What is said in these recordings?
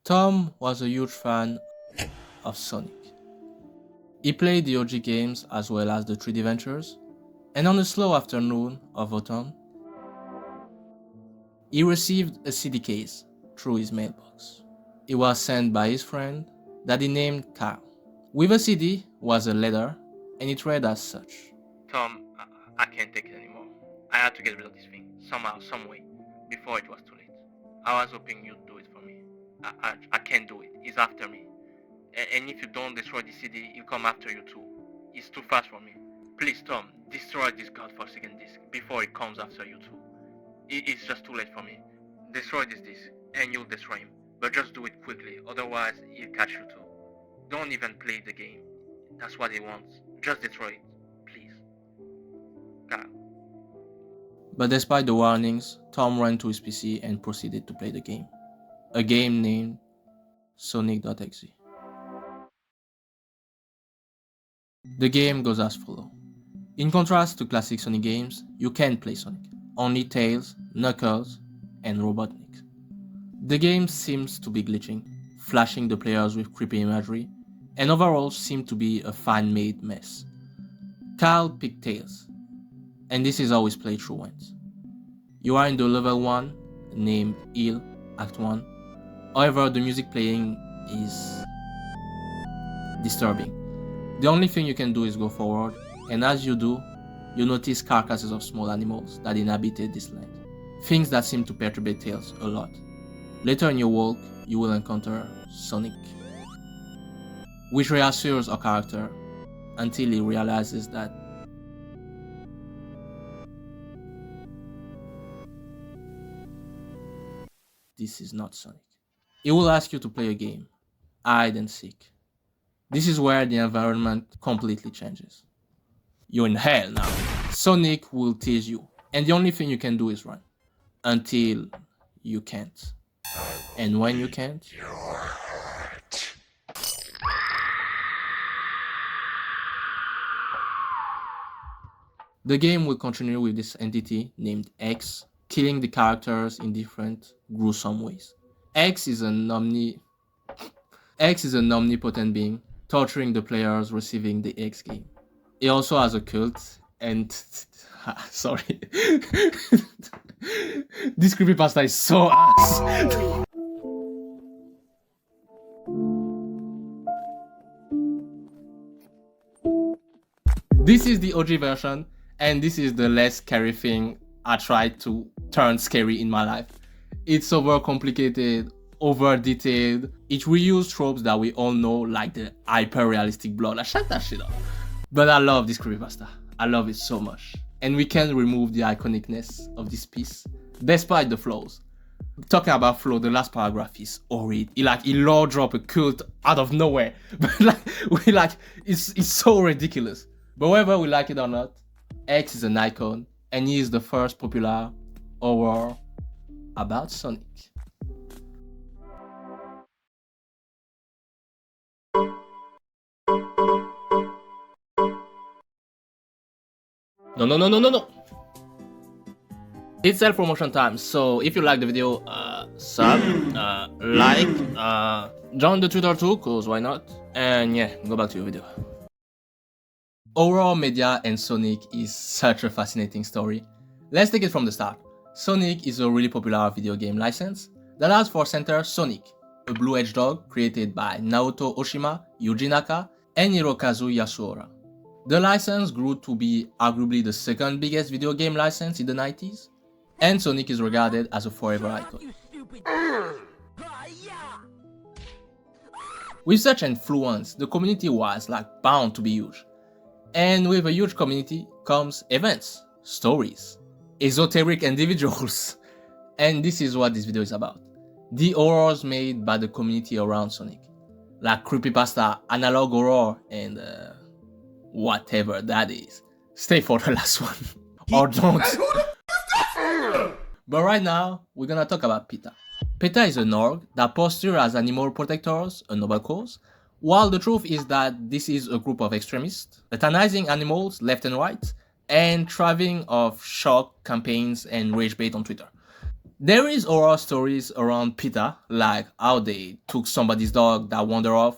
Tom was a huge fan of Sonic. He played the OG games as well as the 3D ventures, and on a slow afternoon of autumn, he received a CD case through his mailbox. It was sent by his friend that he named Kyle. With the CD was a letter, and it read as such. Tom, I can't take it anymore. I had to get rid of this thing, somehow, some way, before it was too late. I was hoping you'd do it for me. I can't do it. He's after me. And if you don't destroy the CD, he'll come after you too. It's too fast for me. Please, Tom, destroy this godforsaken disc before it comes after you too. It's just too late for me. Destroy this disc, and you'll destroy him. But just do it quickly, otherwise he'll catch you too. Don't even play the game. That's what he wants. Just destroy it, please. Kyle. But despite the warnings, Tom ran to his PC and proceeded to play the game. A game named Sonic.exe. The game goes as follows. In contrast to classic Sonic games, you can't play Sonic. Only Tails, Knuckles, and Robotnik. The game seems to be glitching, flashing the players with creepy imagery, and overall seemed to be a fan-made mess. Kyle picked Tails, and this is how his playthrough went. You are in the level 1, named Hill, Act 1. However, the music playing is disturbing. The only thing you can do is go forward, and as you do, you notice carcasses of small animals that inhabited this land. Things that seem to perturbate Tails a lot. Later in your walk, you will encounter Sonic, which reassures our character until he realizes that this is not Sonic. He will ask you to play a game, hide and seek. This is where the environment completely changes. You're in hell now. Sonic will tease you, and the only thing you can do is run. Until you can't. And when you can't, the game will continue with this entity named X, killing the characters in different gruesome ways. X is an omnipotent being, torturing the players receiving the X game. He also has a cult, and sorry, this creepypasta is so ass. This is the OG version, and this is the less scary thing I tried to turn scary in my life. It's over complicated, over detailed. It reused tropes that we all know, like the hyper realistic blood. Like, shut that shit up. But I love this creepypasta. I love it so much. And we can't remove the iconicness of this piece, despite the flaws. Talking about flaw, the last paragraph is horrid. He law drop a cult out of nowhere. But it's so ridiculous. But whether we like it or not, X is an icon, and he is the first popular horror about Sonic. No. It's self-promotion time, so if you like the video, sub, like, join the Twitter too, cause why not? And yeah, go back to your video. Horror media and Sonic is such a fascinating story. Let's take it from the start. Sonic is a really popular video game license that has for center Sonic, a blue hedgehog created by Naoto Oshima, Yuji Naka, and Hirokazu Yasuhara. The license grew to be arguably the second biggest video game license in the 90s, and Sonic is regarded as a forever icon. With such influence, the community was bound to be huge. And with a huge community comes events, stories, esoteric individuals. And this is what this video is about. The horrors made by the community around Sonic. Like creepypasta, analog horror, and whatever that is. Stay for the last one. Or don't. But right now, we're gonna talk about PETA. PETA is an org that postures as animal protectors, a noble cause, while the truth is that this is a group of extremists, euthanizing animals left and right, and thriving off shock campaigns and rage bait on Twitter. There is horror stories around PETA, like how they took somebody's dog that wandered off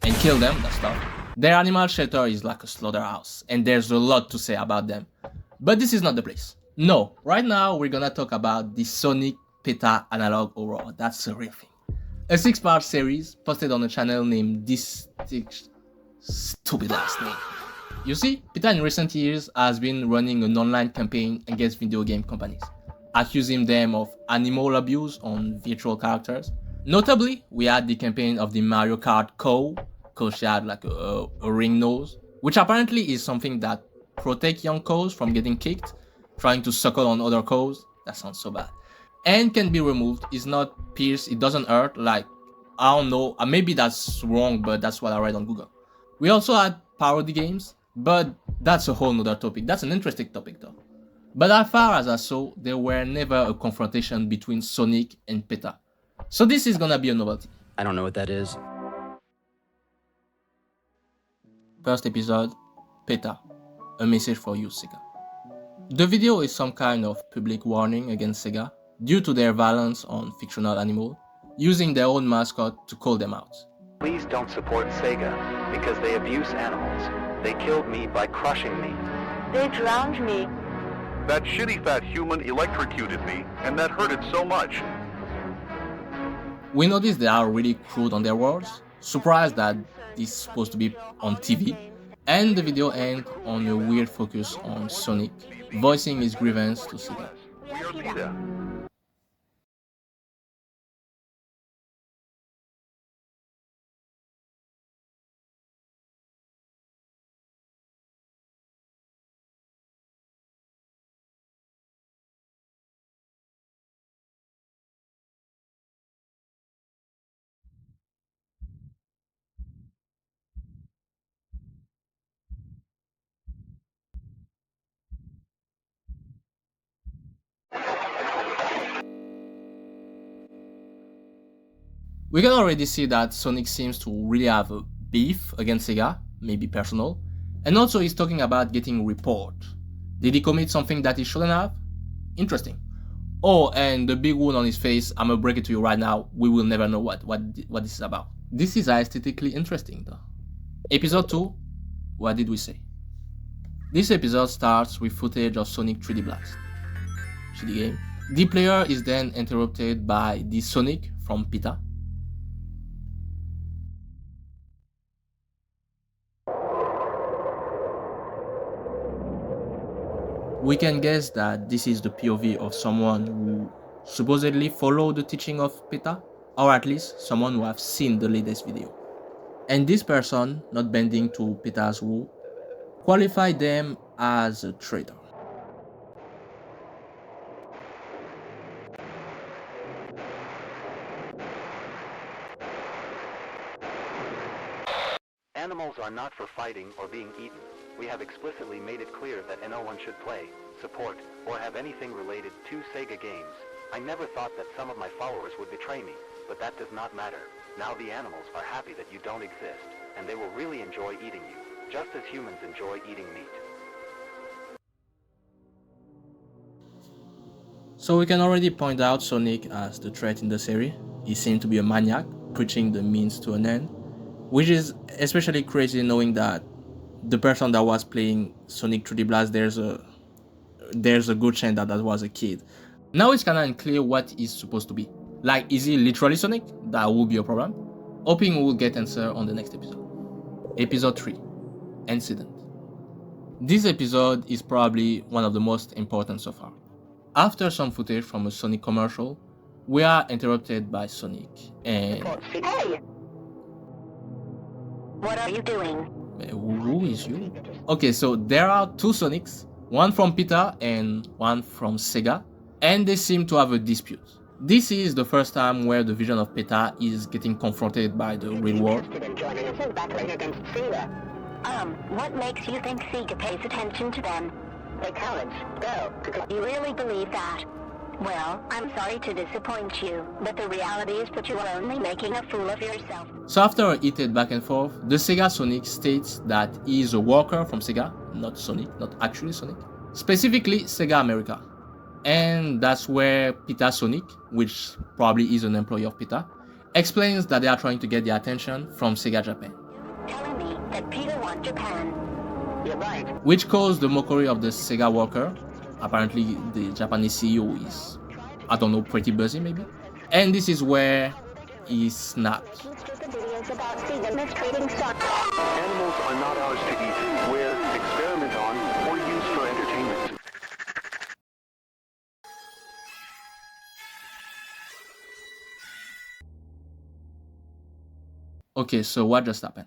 and killed them, that stuff. Their animal shelter is like a slaughterhouse, and there's a lot to say about them. But this is not the place. No, right now we're gonna talk about the Sonic PETA analog horror. That's a real thing. A 6-part series posted on a channel named this stupid last name. You see, PETA in recent years has been running an online campaign against video game companies, accusing them of animal abuse on virtual characters. Notably, we had the campaign of the Mario Kart cow, because she had like a ring nose, which apparently is something that protects young cows from getting kicked, trying to suckle on other cows. That sounds so bad. And can be removed, it's not pierced, it doesn't hurt, like, I don't know, maybe that's wrong, but that's what I read on Google. We also had parody games, but that's a whole nother topic. That's an interesting topic though. But as far as I saw, there were never a confrontation between Sonic and PETA. So this is gonna be a novelty. I don't know what that is. First episode, PETA, a message for you, Sega. The video is some kind of public warning against Sega due to their violence on fictional animals, using their own mascot to call them out. Please don't support Sega because they abuse animals. They killed me by crushing me. They drowned me. That shitty fat human electrocuted me, and that hurted so much. We noticed they are really crude on their words, surprised that this is supposed to be on TV, and the video ends on a weird focus on Sonic, voicing his grievance to Sega. We are PETA. We can already see that Sonic seems to really have a beef against Sega, maybe personal, and also he's talking about getting report. Did he commit something that he shouldn't have? Interesting. Oh, and the big wound on his face, I'm gonna break it to you right now, we will never know what this is about. This is aesthetically interesting though. Episode 2, what did we say? This episode starts with footage of Sonic 3D Blast. Shitty game. The player is then interrupted by the Sonic from PETA. We can guess that this is the POV of someone who supposedly followed the teaching of PETA, or at least someone who have seen the latest video. And this person, not bending to PETA's rule, qualified them as a traitor. Animals are not for fighting or being eaten. We have explicitly made it clear that no one should play, support, or have anything related to Sega games. I never thought that some of my followers would betray me, but that does not matter. Now the animals are happy that you don't exist, and they will really enjoy eating you, just as humans enjoy eating meat. So we can already point out Sonic as the threat in the series. He seemed to be a maniac, preaching the means to an end, which is especially crazy knowing that the person that was playing Sonic 3D Blast, there's a good chance that was a kid. Now it's kinda unclear what he's supposed to be. Like, is he literally Sonic? That will be a problem. Hoping we'll get answer on the next episode. Episode 3, Incident. This episode is probably one of the most important so far. After some footage from a Sonic commercial, we are interrupted by Sonic and... Hey! What are you doing? Who is you? Okay, so there are two Sonics, one from PETA and one from Sega, and they seem to have a dispute. This is the first time where the vision of PETA is getting confronted by the real world. What makes you think Sega pays attention to them? They're cowards. Go. You really believe that? Well, I'm sorry to disappoint you, but the reality is that you are only making a fool of yourself. So after a heated back and forth, the Sega Sonic states that he is a worker from Sega, not Sonic, not actually Sonic, specifically Sega America. And that's where Sonic, which probably is an employee of PETA, explains that they are trying to get the attention from Sega Japan. Telling me that Peter wants Japan. You're right. Which caused the mockery of the Sega worker. Apparently the Japanese CEO is, I don't know, pretty busy maybe. And this is where he snapped. Stupid videos about Sega mistreating Sonic. Animals are not ours to eat. We're experiment on or used for entertainment. Okay, so what just happened?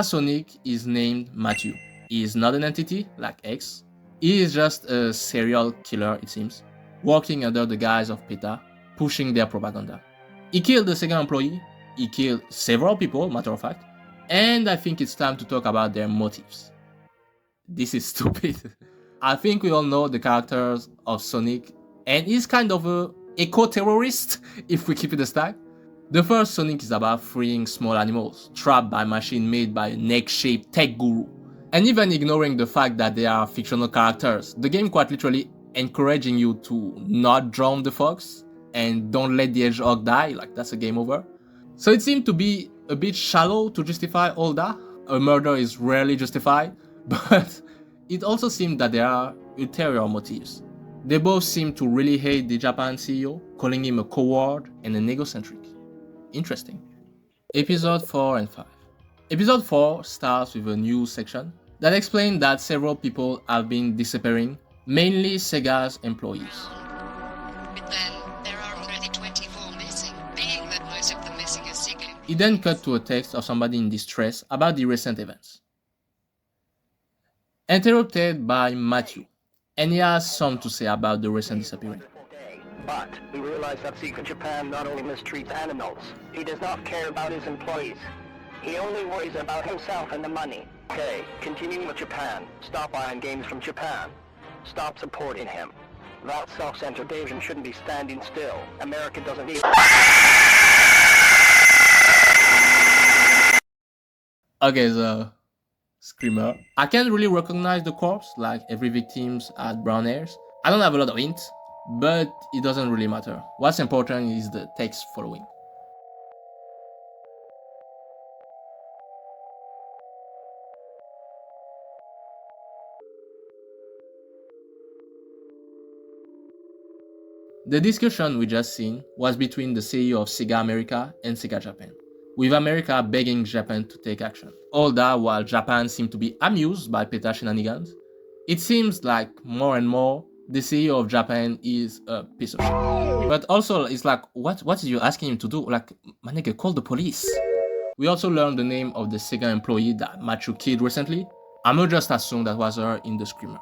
Sonic is named Matthew. He is not an entity like X. He is just a serial killer, it seems, working under the guise of PETA, pushing their propaganda. He killed the Sega employee, he killed several people, matter of fact, and I think it's time to talk about their motives. This is stupid. I think we all know the characters of Sonic, and he's kind of a eco-terrorist, if we keep it a stack. The first Sonic is about freeing small animals, trapped by a machine made by a neck-shaped tech guru. And even ignoring the fact that they are fictional characters, the game quite literally encouraging you to not drown the fox and don't let the hedgehog die, like that's a game over. So it seemed to be a bit shallow to justify all that. A murder is rarely justified, but it also seemed that there are ulterior motives. They both seem to really hate the Japan CEO, calling him a coward and an egocentric. Interesting. Episode 4 and 5. Episode 4 starts with a news section that explains that several people have been disappearing, mainly Sega's employees. But then there are already 24 missing, being that most of the missing are Sega. He then cut to a text of somebody in distress about the recent events. Interrupted by Matthew, and he has some to say about the recent disappearing. But we realize that Sega Japan not only mistreats animals, he does not care about his employees. He only worries about himself and the money. Okay, continuing with Japan. Stop buying games from Japan. Stop supporting him. That self-centered Asian shouldn't be standing still. America doesn't need... Okay, the screamer. I can't really recognize the corpse, like every victim's had brown hairs. I don't have a lot of hints, but it doesn't really matter. What's important is the text following. The discussion we just seen was between the CEO of Sega America and Sega Japan, with America begging Japan to take action. All that while Japan seemed to be amused by PETA shenanigans. It seems like more and more the CEO of Japan is a piece of shit. But also, it's like, what are you asking him to do? Like, my nigga, call the police. We also learned the name of the Sega employee that Matthew killed recently. I'ma just assume that was her in the screamer.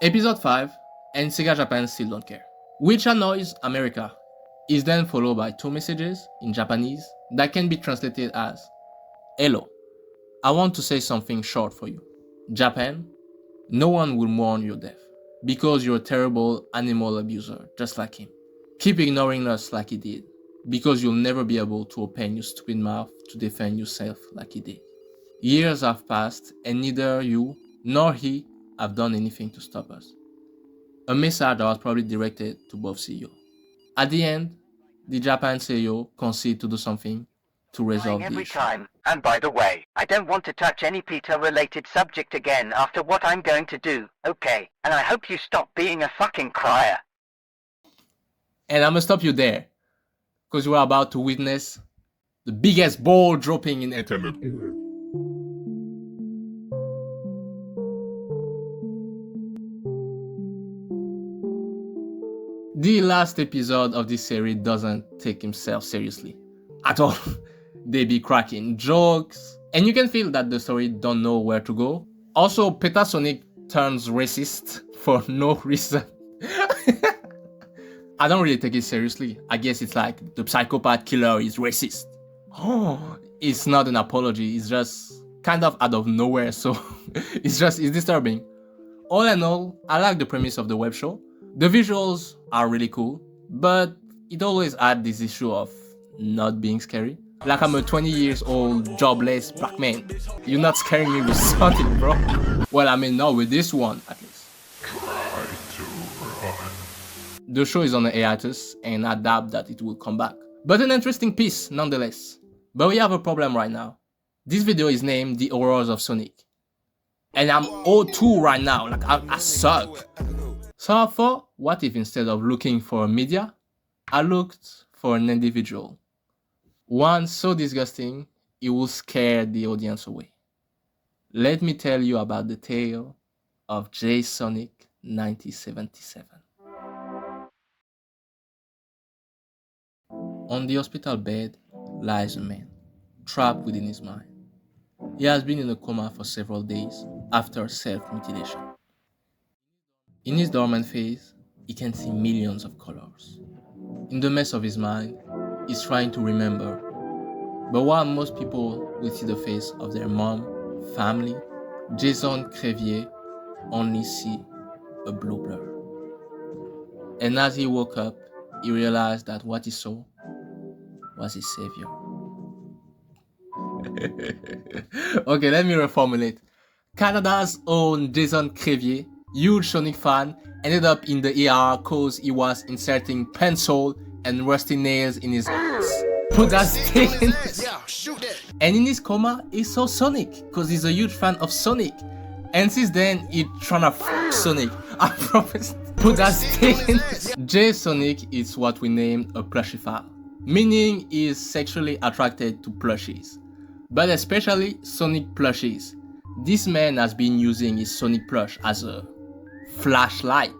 Episode 5, and Sega Japan still don't care, which annoys America. Is then followed by 2 messages in Japanese that can be translated as, "Hello, I want to say something short for you. Japan, no one will mourn your death, because you're a terrible animal abuser, just like him. Keep ignoring us like he did, because you'll never be able to open your stupid mouth to defend yourself like he did. Years have passed, and neither you nor he have done anything to stop us." A message that was probably directed to both CEOs. At the end, the Japan CEO conceded to do something to resolve the every issue. time. And by the way, I don't want to touch any PETA-related subject again after what I'm going to do, okay? And I hope you stop being a fucking crier. And I'm gonna stop you there, because we're about to witness the biggest ball dropping in internet. The last episode of this series doesn't take himself seriously at all. They be cracking jokes, and you can feel that the story don't know where to go. Also, Sonic turns racist for no reason. I don't really take it seriously. I guess it's like the psychopath killer is racist. Oh, it's not an apology. It's just kind of out of nowhere. So it's disturbing. All in all, I like the premise of the web show. The visuals are really cool, but it always adds this issue of not being scary. Like I'm a 20 years old jobless black man. You're not scaring me with Sonic, bro. Well, I mean, not with this one, at least. Try to run. The show is on a hiatus, and I doubt that it will come back. But an interesting piece, nonetheless. But we have a problem right now. This video is named The Horrors of Sonic. And I'm O2 right now, like I suck. So I thought, what if instead of looking for a media, I looked for an individual. One so disgusting, it will scare the audience away. Let me tell you about the tale of Jasonic 1977. On the hospital bed lies a man, trapped within his mind. He has been in a coma for several days after self-mutilation. In his dormant phase, he can see millions of colors. In the mess of his mind, he's trying to remember. But while most people will see the face of their mom, family, Jasonic only see a blue blur. And as he woke up, he realized that what he saw was his savior. Okay, let me reformulate. Canada's own Jason Crevier, huge Sonic fan, ended up in the ER cause he was inserting pencil and rusty nails in his ass. Put that thing. And in his coma, he saw Sonic cause he's a huge fan of Sonic. And since then, he's tryna f Sonic. I promise. Put that thing. Jasonic is what we named a plushophile, meaning he is sexually attracted to plushies, but especially Sonic plushies. This man has been using his Sonic plush as a flashlight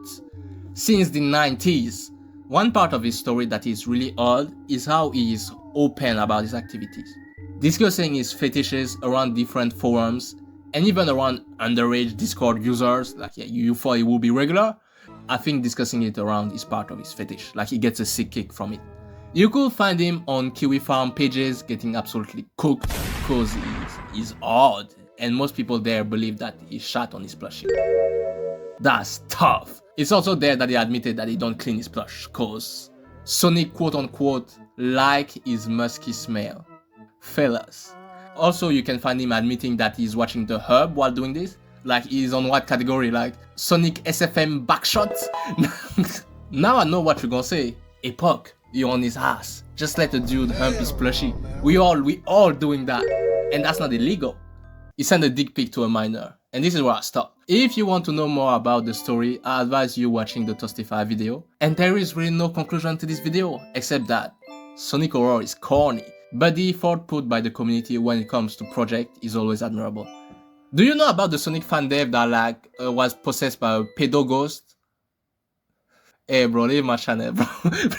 since the 90s. One part of his story that is really odd is how he is open about his activities, discussing his fetishes around different forums and even around underage Discord users. Like, yeah, you thought it would be regular? I think discussing it around is part of his fetish, like he gets a sick kick from it. You could find him on Kiwi Farm pages getting absolutely cooked because he's odd, and most people there believe that he shat on his plushie. That's tough. It's also there that he admitted that he don't clean his plush cause Sonic quote unquote like his musky smell. Fellas. Also, you can find him admitting that he's watching the hub while doing this. Like, he's on what category? Like Sonic SFM backshots? Now I know what you're gonna say. Epoch, you're on his ass. Just let the dude hump his plushie. We all doing that. And that's not illegal. He sent a dick pic to a minor. And this is where I stop. If you want to know more about the story, I advise you watching the Toastify video. And there is really no conclusion to this video, except that Sonic horror is corny. But the effort put by the community when it comes to project is always admirable. Do you know about the Sonic fan dev that was possessed by a pedo ghost? Hey bro, leave my channel, bro.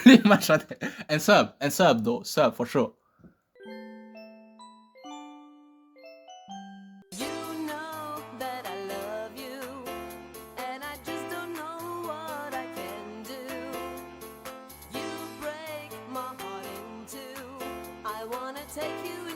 Leave my channel. And sub though, sub for sure. You know that I love you, and I just don't know what I can do. You break my heart in two. I wanna take you